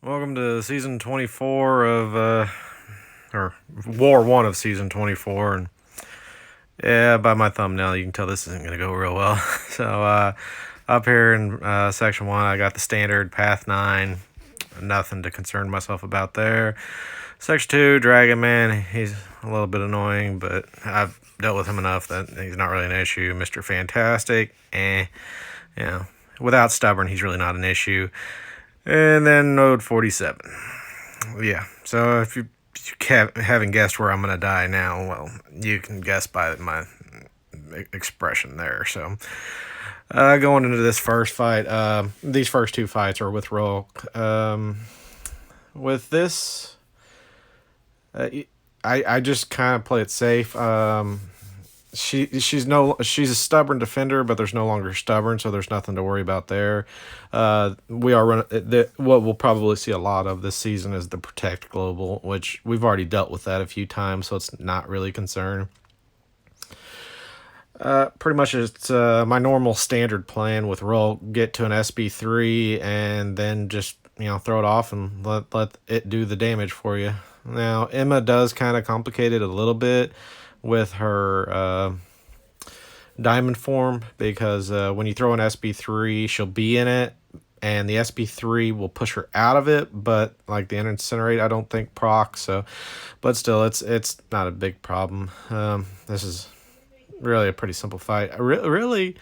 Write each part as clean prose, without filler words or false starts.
Welcome to season 24 of, or War 1 of season 24. And yeah, by my thumbnail, you can tell this isn't going to go real well. So, up here in section 1, I got the standard Path 9. Nothing to concern myself about there. Section 2, dragonman. He's a little bit annoying, but I've dealt with him enough that he's not really an issue. Mr. Fantastic, without stubborn, he's really not an issue. And then node 47. Yeah, so if you haven't guessed where I'm going to die now, well, you can guess by my expression there. So, going into this first fight, these first two fights are with rulk. With this, I just kind of play it safe. She's a stubborn defender, but there's no longer stubborn, so there's nothing to worry about there. We are running what we'll probably see a lot of this season is the protect global, which we've already dealt with that a few times, so it's not really a concern. Pretty much it's my normal standard plan with rulk, get to an SB3 and then just throw it off and let it do the damage for you. Now Emma does kind of complicate it a little bit with her diamond form, because when you throw an SB3, she'll be in it, and the SB3 will push her out of it, but like the incinerate, I don't think proc, so, but still, it's not a big problem. This is really a pretty simple fight. Really,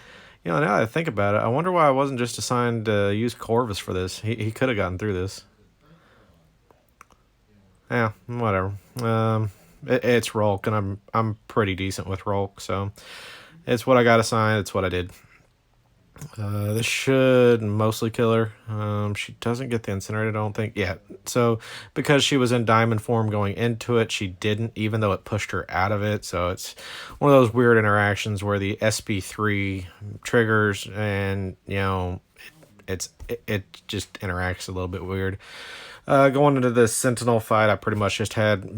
now that I think about it, I wonder why I wasn't just assigned to use Corvus for this. He could have gotten through this. Yeah, whatever. It's rulk, and I'm pretty decent with rulk, so it's what I got assigned. It's what I did. This should mostly kill her. She doesn't get the incinerator, I don't think. Yeah, so because she was in diamond form going into it, she didn't, even though it pushed her out of it. So it's one of those weird interactions where the SB3 triggers, and it just interacts a little bit weird. Going into this sentinel fight, I pretty much just had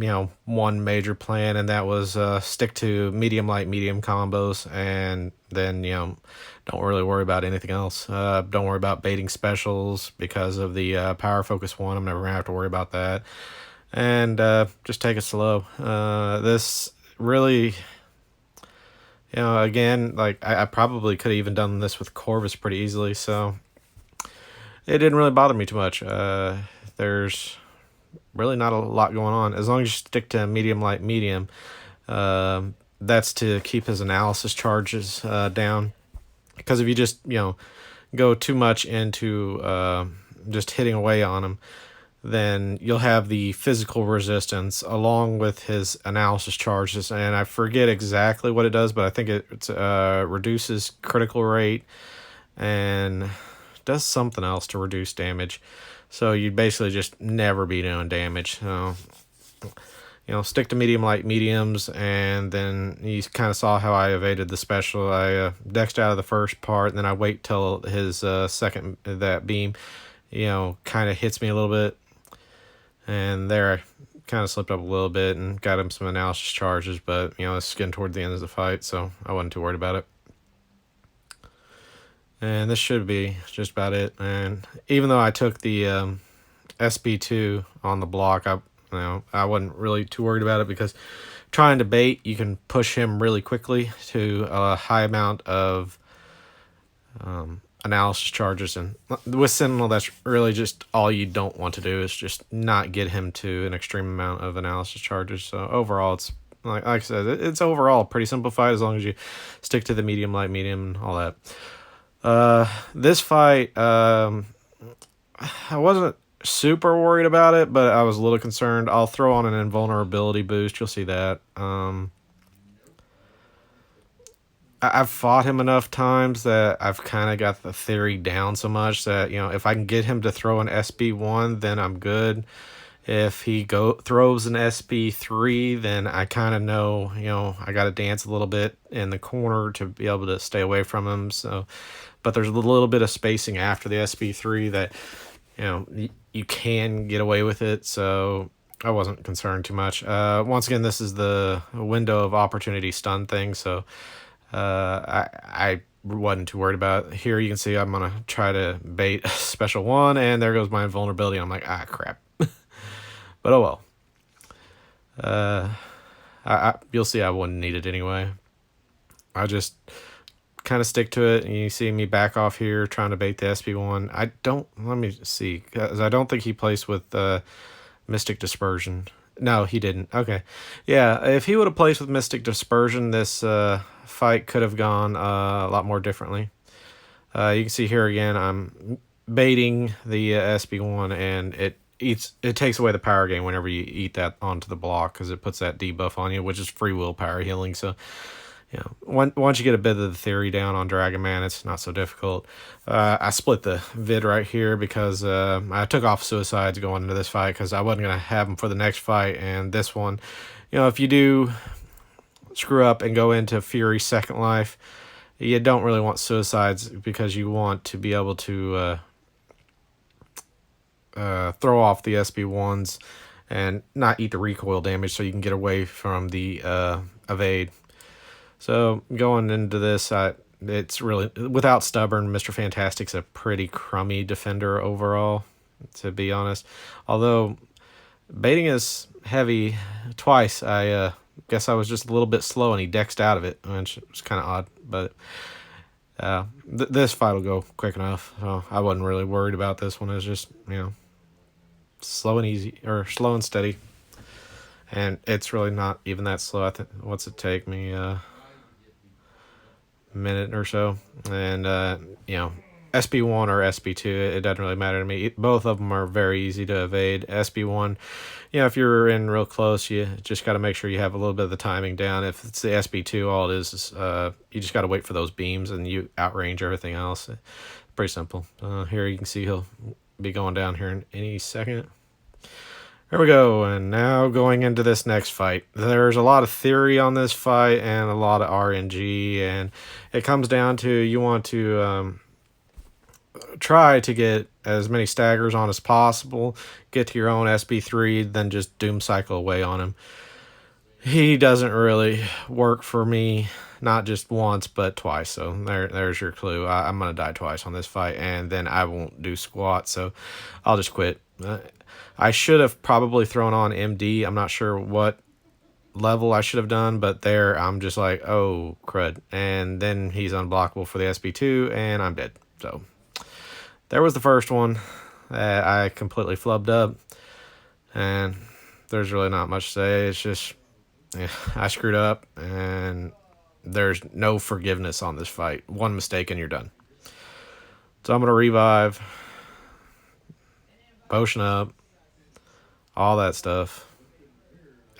one major plan, and that was stick to medium light medium combos, and then don't really worry about anything else. Don't worry about baiting specials because of the power focus one. I'm never gonna have to worry about that, and just take it slow. This really, again, like I probably could have even done this with Corvus pretty easily, so it didn't really bother me too much. There's really not a lot going on. As long as you stick to medium light medium, that's to keep his analysis charges down. Because if you just go too much into just hitting away on him, then you'll have the physical resistance along with his analysis charges. And I forget exactly what it does, but I think it reduces critical rate and does something else to reduce damage. So you'd basically just never be doing damage. So, stick to medium light mediums, and then you kind of saw how I evaded the special. I dexed out of the first part, and then I wait till his second, that beam, kind of hits me a little bit. And there I kind of slipped up a little bit and got him some analysis charges, but, it's getting toward the end of the fight, so I wasn't too worried about it. And this should be just about it. And even though I took the SB2 on the block, I wasn't really too worried about it, because trying to bait, you can push him really quickly to a high amount of analysis charges. And with Sentinel, that's really just all you don't want to do, is just not get him to an extreme amount of analysis charges. So overall, it's like I said, it's overall pretty simplified as long as you stick to the medium, light, medium, and all that. This fight, I wasn't super worried about it, but I was a little concerned. I'll throw on an invulnerability boost. You'll see that. I've fought him enough times that I've kind of got the theory down so much that, if I can get him to throw an SB1, then I'm good. If he throws an SB3, then I kind of know, I got to dance a little bit in the corner to be able to stay away from him. So, but there's a little bit of spacing after the SB3 that, you can get away with it. So I wasn't concerned too much. Once again, this is the window of opportunity stun thing. So I wasn't too worried about it. Here you can see I'm gonna try to bait special 1, and there goes my invulnerability. I'm like, ah, crap. But oh well. You'll see I wouldn't need it anyway. I just kind of stick to it, and you see me back off here trying to bait the SB1. Let me see, because I don't think he placed with Mystic Dispersion. No, he didn't. Okay. Yeah, if he would have placed with Mystic Dispersion, this fight could have gone a lot more differently. You can see here again, I'm baiting the SB1, and it takes away the power gain whenever you eat that onto the block, because it puts that debuff on you, which is free will power healing. So, you know, once you get a bit of the theory down on Dragonman, it's not so difficult. I split the vid right here because I took off suicides going into this fight because I wasn't going to have them for the next fight. And this one, you know, if you do screw up and go into Fury Second Life, you don't really want suicides because you want to be able to throw off the SB1s and not eat the recoil damage so you can get away from the evade. So going into this, it's really, without Stubborn, Mr. Fantastic's a pretty crummy defender overall, to be honest. Although baiting is heavy twice, I guess I was just a little bit slow and he dexed out of it, which was kind of odd. But this fight will go quick enough, so I wasn't really worried about this one. It was just, you know, slow and easy, or slow and steady. And it's really not even that slow. I think, what's it take me? Minute or so. And you know, SB1 or SB2, it doesn't really matter to me. Both of them are very easy to evade. SB1, you know, if you're in real close, you just got to make sure you have a little bit of the timing down. If it's the SB2, all it is you just got to wait for those beams and you outrange everything else. Pretty simple. Here you can see he'll be going down here in any second. There we go, and now going into this next fight. There's a lot of theory on this fight and a lot of RNG, and it comes down to you want to try to get as many staggers on as possible, get to your own SB3, then just doom cycle away on him. He doesn't really work for me, not just once, but twice, so there's your clue. I'm going to die twice on this fight, and then I won't do squat, so I'll just quit. I should have probably thrown on MD. I'm not sure what level I should have done, but there I'm just like, oh, crud. And then he's unblockable for the SB2, and I'm dead. So there was the first one that I completely flubbed up, and there's really not much to say. It's just, yeah, I screwed up, and there's no forgiveness on this fight. One mistake, and you're done. So I'm going to revive, potion up, all that stuff,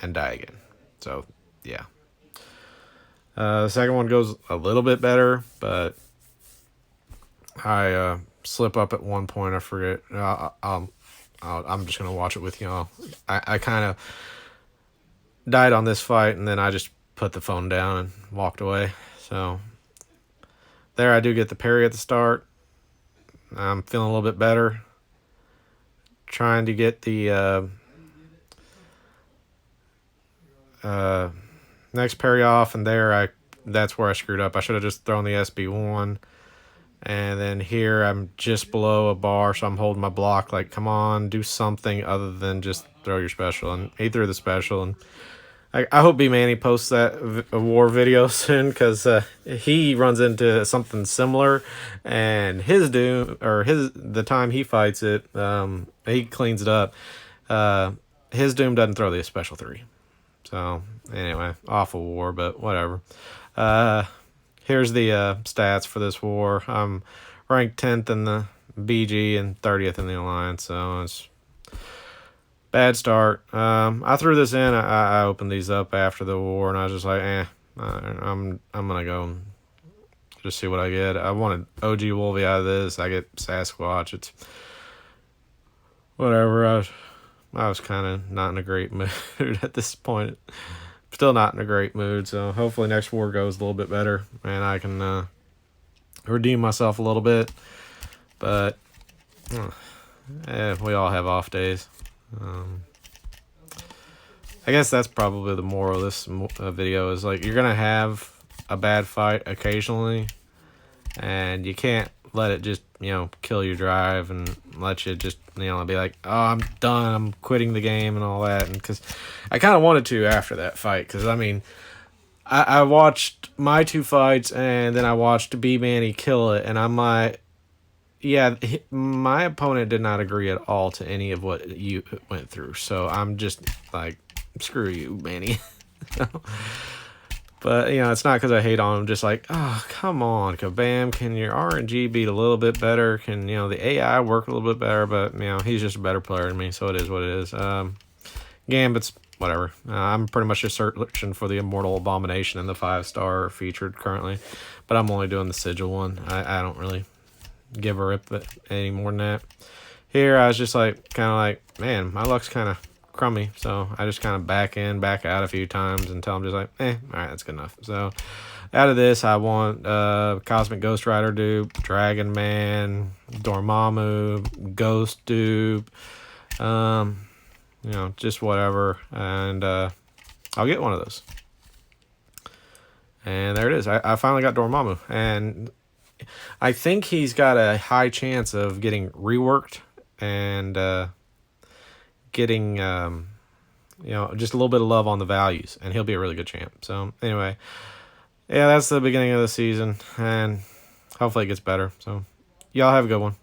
and die again. So, yeah. The second one goes a little bit better, but I slip up at one point. I forget. I'm just going to watch it with y'all. I kind of died on this fight, and then I just put the phone down and walked away. So, there I do get the parry at the start. I'm feeling a little bit better. Trying to get the next parry off, and that's where I screwed up. I should have just thrown the SB1, and then here I'm just below a bar, so I'm holding my block like, come on, do something other than just throw your special. And he threw the special, and I hope B-Manny posts that war video soon, because he runs into something similar, and his doom, or the time he fights it, he cleans it up. His doom doesn't throw the special 3. So, anyway, awful war, but whatever. Here's the stats for this war. I'm ranked 10th in the BG and 30th in the Alliance, so it's bad start. I threw this in. I opened these up after the war, and I was just like, I'm going to go and just see what I get. I wanted OG Wolvie out of this. I get Sasquatch. It's whatever. I was kind of not in a great mood at this point. Still not in a great mood, so hopefully next war goes a little bit better, and I can redeem myself a little bit. But we all have off days. I guess that's probably the moral of this video is, like, you're going to have a bad fight occasionally, and you can't let it just, kill your drive and let you just, be like, oh, I'm done, I'm quitting the game and all that. And because I kind of wanted to after that fight, because I watched my 2 fights and then I watched B-Manny kill it, and I'm like, yeah, my opponent did not agree at all to any of what you went through, so I'm just like, screw you, Manny. But, it's not because I hate on him. Just like, oh, come on, Kabam. Can your RNG be a little bit better? Can, the AI work a little bit better? But, he's just a better player than me, so it is what it is. Gambit's whatever. I'm pretty much just searching for the Immortal Abomination and the 5-star featured currently. But I'm only doing the Sigil one. I don't really give a rip any more than that. Here, I was just like, kind of like, man, my luck's kind of crummy, so I just kind of back in, back out a few times until I'm just like, all right, that's good enough. So out of this, I want Cosmic Ghost Rider dupe, Dragonman, Dormammu, Ghost dupe, just whatever, and I'll get one of those. And there it is. I finally got Dormammu, and I think he's got a high chance of getting reworked and getting just a little bit of love on the values, and he'll be a really good champ. So anyway, yeah, that's the beginning of the season, and hopefully it gets better. So y'all have a good one.